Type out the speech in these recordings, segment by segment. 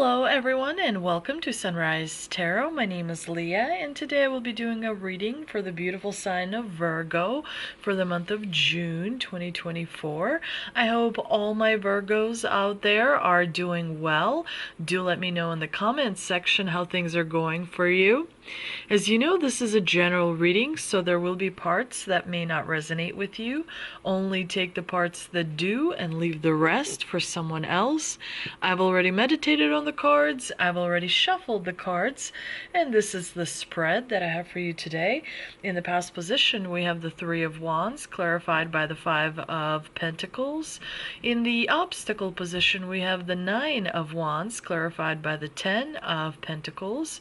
Hello everyone and welcome to Sunrise Tarot. My name is Leah and today I will be doing a reading for the beautiful sign of Virgo for the month of June 2024. I hope all my Virgos out there are doing well. Do let me know in the comments section how things are going for you. As you know, this is a general reading, so there will be parts that may not resonate with you. Only take the parts that do and leave the rest for someone else. I've already meditated on the cards, I've already shuffled the cards, and this is the spread that I have for you today. In the past position, we have the Three of Wands, clarified by the Five of Pentacles. In the obstacle position, we have the Nine of Wands, clarified by the Ten of Pentacles.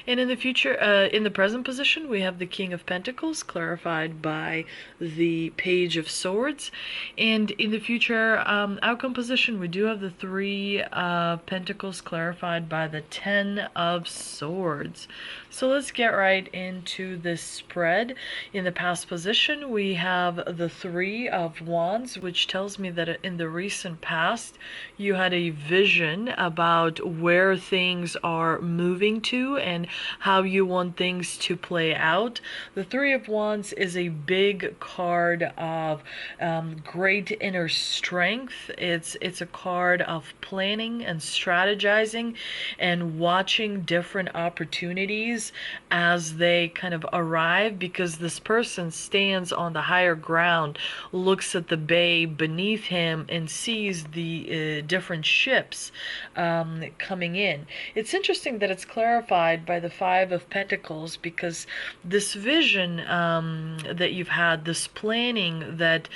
And in the future, in the present position, we have the King of Pentacles, clarified by the Page of Swords. And in the future outcome position, we do have the Three of Pentacles, clarified by the Ten of Swords. So let's get right into this spread. In the past position, we have the Three of Wands, which tells me that in the recent past, you had a vision about where things are moving to and how you want things to play out. The Three of Wands is a big card of great inner strength. It's a card of planning and strategizing and watching different opportunities as they kind of arrive, because this person stands on the higher ground, looks at the bay beneath him and sees the different ships coming in. It's interesting that it's clarified by the Five of Pentacles, because this vision that you've had, this planning that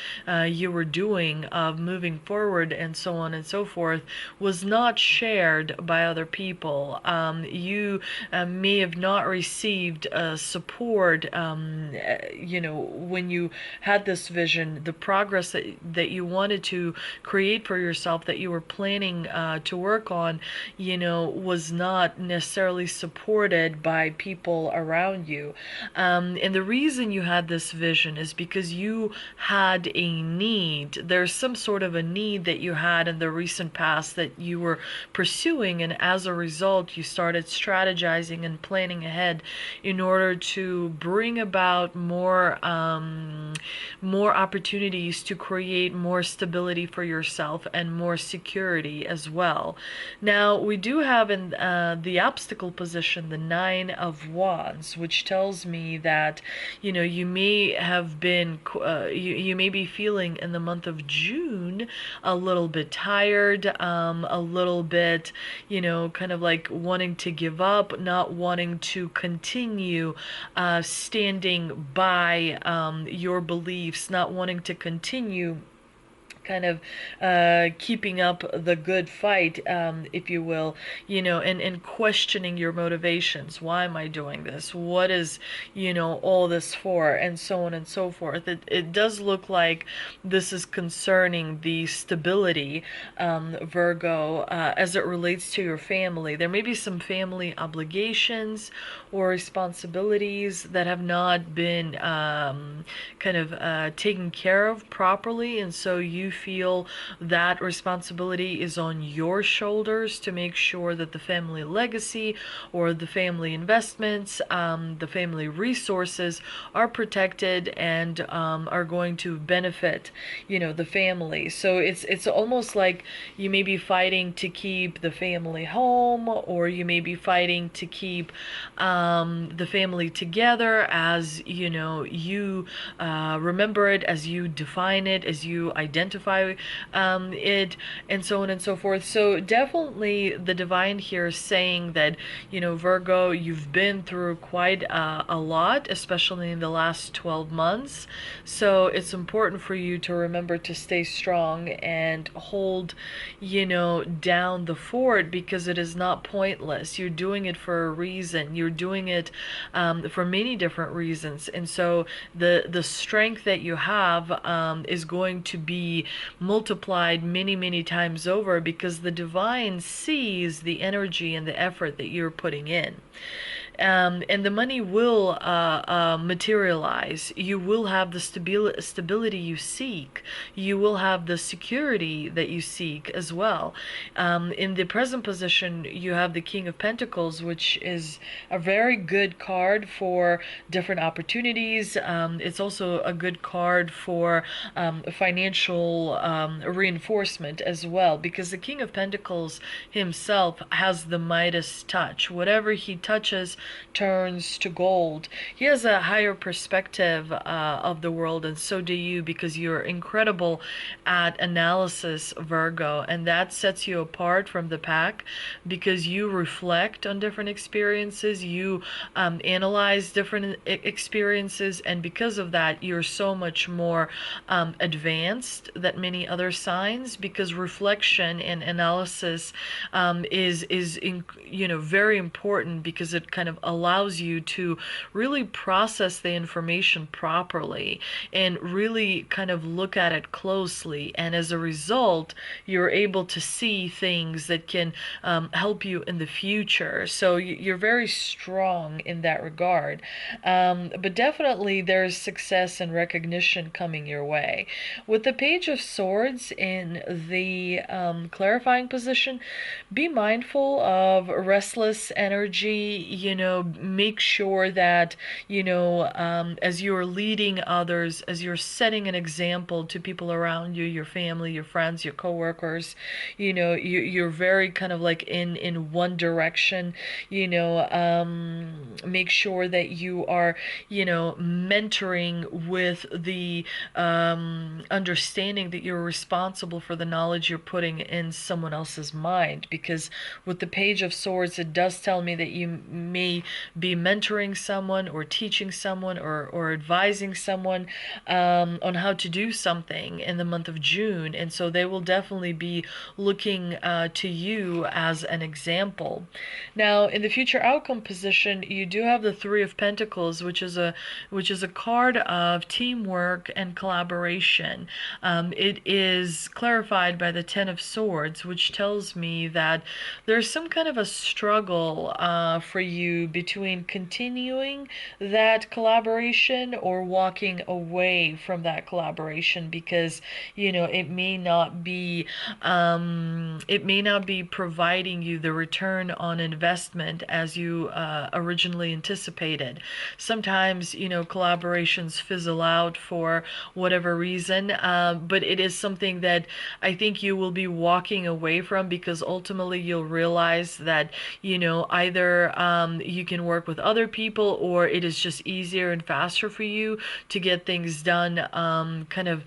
you were doing of moving forward and so on and so forth, was not shared by other people. You may have not received support, when you had this vision. The progress that you wanted to create for yourself, that you were planning to work on, was not necessarily supported by people around you. And the reason you had this vision is because you had a need. There's some sort of a need that you had in the recent past that you were pursuing, and as a result, you started strategizing and planning ahead in order to bring about more opportunities to create more stability for yourself and more security as well. Now, we do have in the obstacle position the Nine of Wands, which tells me that you may have been you may be feeling in the month of June a little bit tired, a little bit kind of like wanting to give up, not wanting to continue standing by your beliefs, not wanting to continue kind of keeping up the good fight, if you will, and questioning your motivations. Why am I doing this? What is, all this for? And so on and so forth. It does look like this is concerning the stability, Virgo, as it relates to your family. There may be some family obligations or responsibilities that have not been taken care of properly, and so you feel that responsibility is on your shoulders to make sure that the family legacy or the family investments, the family resources are protected and are going to benefit, the family. So it's almost like you may be fighting to keep the family home, or you may be fighting to keep the family together as you remember it, as you define it, as you identify it, and so on and so forth. So definitely the divine here is saying that Virgo, you've been through quite a lot, especially in the last 12 months. So it's important for you to remember to stay strong and hold down the fort, because it is not pointless. You're doing it for a reason. You're doing it for many different reasons, and so the strength that you have is going to be multiplied many times over, because the divine sees the energy and the effort that you're putting in. and the money will materialize. You will have the stability you seek. You will have the security that you seek as well. In the present position, you have the King of Pentacles, which is a very good card for different opportunities. It's also a good card for financial reinforcement as well, because the King of Pentacles himself has the Midas touch. Whatever he touches turns to gold. He has a higher perspective of the world, and so do you, because you're incredible at analysis, Virgo, and that sets you apart from the pack because you reflect on different experiences, you analyze different experiences, and because of that, you're so much more advanced than many other signs, because reflection and analysis is very important, because it kind of allows you to really process the information properly and really kind of look at it closely, and as a result you're able to see things that can help you in the future. So you're very strong in that regard, but definitely there's success and recognition coming your way. With the Page of Swords in the clarifying position, be mindful of restless energy. Make sure that as you're leading others, as you're setting an example to people around you, your family, your friends, your coworkers, you're very kind of like in one direction. Make sure that you are mentoring with the understanding that you're responsible for the knowledge you're putting in someone else's mind, because with the Page of Swords, it does tell me that you may be mentoring someone or teaching someone or advising someone on how to do something in the month of June, and so they will definitely be looking to you as an example. Now, in the future outcome position, you do have the Three of Pentacles, which is a card of teamwork and collaboration. It is clarified by the Ten of Swords, which tells me that there's some kind of a struggle for you between continuing that collaboration or walking away from that collaboration, because it may not be providing you the return on investment as you originally anticipated. Sometimes collaborations fizzle out for whatever reason, but it is something that I think you will be walking away from, because ultimately you'll realize that either you can work with other people, or it is just easier and faster for you to get things done kind of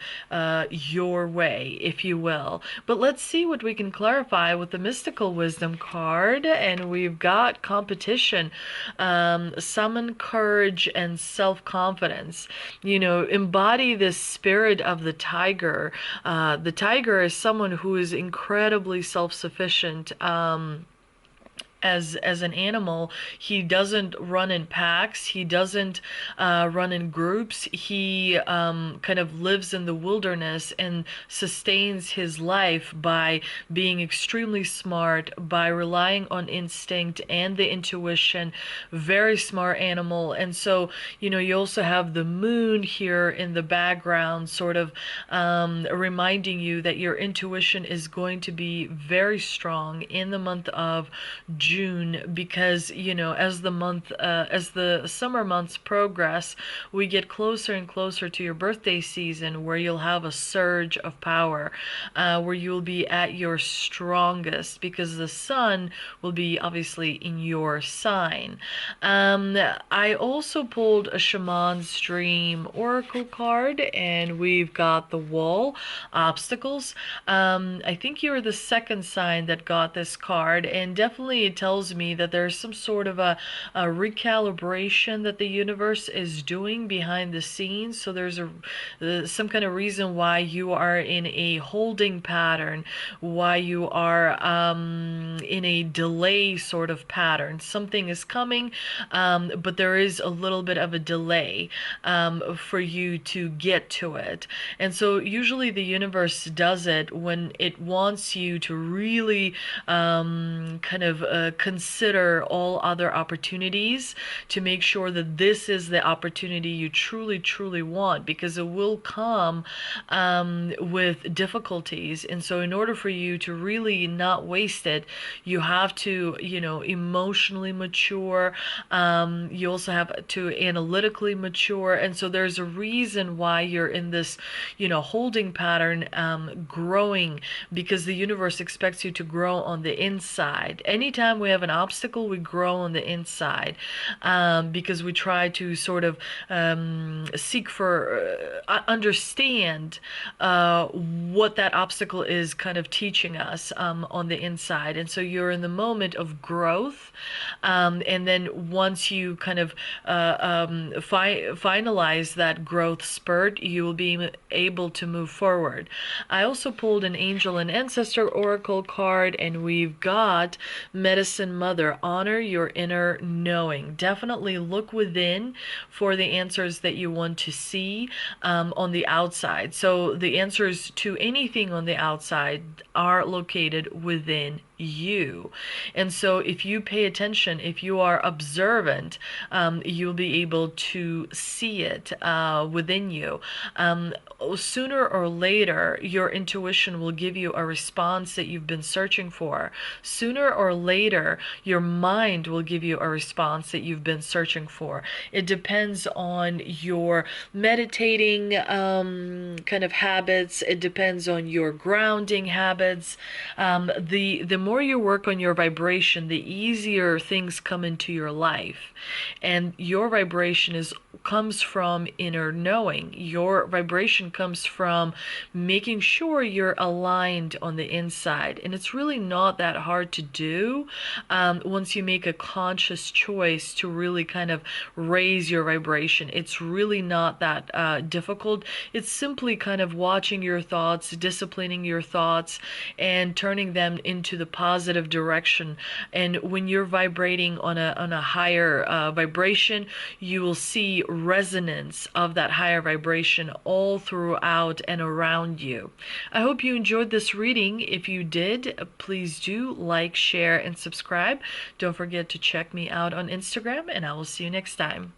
your way, if you will. But let's see what we can clarify with the Mystical Wisdom card, and we've got competition, summon courage and self-confidence. Embody this spirit of the tiger. The tiger is someone who is incredibly self-sufficient. As an animal, he doesn't run in packs, he doesn't run in groups, he kind of lives in the wilderness and sustains his life by being extremely smart, by relying on instinct and the intuition. Very smart animal. And so you also have the moon here in the background, sort of reminding you that your intuition is going to be very strong in the month of June, because as the summer months progress, we get closer and closer to your birthday season, where you'll have a surge of power, where you'll be at your strongest, because the sun will be obviously in your sign. I also pulled a Shaman's Dream Oracle card, and we've got the Wall, obstacles. I think you're the second sign that got this card, and definitely it tells me that there's some sort of a recalibration that the universe is doing behind the scenes. So there's some kind of reason why you are in a holding pattern, why you are in a delay sort of pattern. Something is coming, but there is a little bit of a delay for you to get to it. And so usually the universe does it when it wants you to really kind of consider all other opportunities to make sure that this is the opportunity you truly, truly want, because it will come with difficulties. And so in order for you to really not waste it, you have to, emotionally mature. You also have to analytically mature. And so there's a reason why you're in this, holding pattern, growing, because the universe expects you to grow on the inside. Anytime we have an obstacle, we grow on the inside, because we try to sort of seek for, understand what that obstacle is kind of teaching us on the inside. And so you're in the moment of growth, and then once you kind of finalize that growth spurt, you will be able to move forward. I also pulled an angel and ancestor oracle card, and we've got Medicine Mother. Honor your inner knowing. Definitely look within for the answers that you want to see on the outside. So the answers to anything on the outside are located within you. And so if you pay attention, if you are observant, you'll be able to see it within you. Sooner or later, your intuition will give you a response that you've been searching for. Sooner or later, your mind will give you a response that you've been searching for. It depends on your meditating kind of habits. It depends on your grounding habits. The more you work on your vibration, the easier things come into your life. And your vibration comes from inner knowing. Your vibration comes from making sure you're aligned on the inside. And it's really not that hard to do once you make a conscious choice to really kind of raise your vibration. It's really not that difficult. It's simply kind of watching your thoughts, disciplining your thoughts, and turning them into the positive direction. And when you're vibrating on a higher vibration, you will see resonance of that higher vibration all throughout and around you. I hope you enjoyed this reading. If you did, please do like, share, and subscribe. Don't forget to check me out on Instagram, and I will see you next time.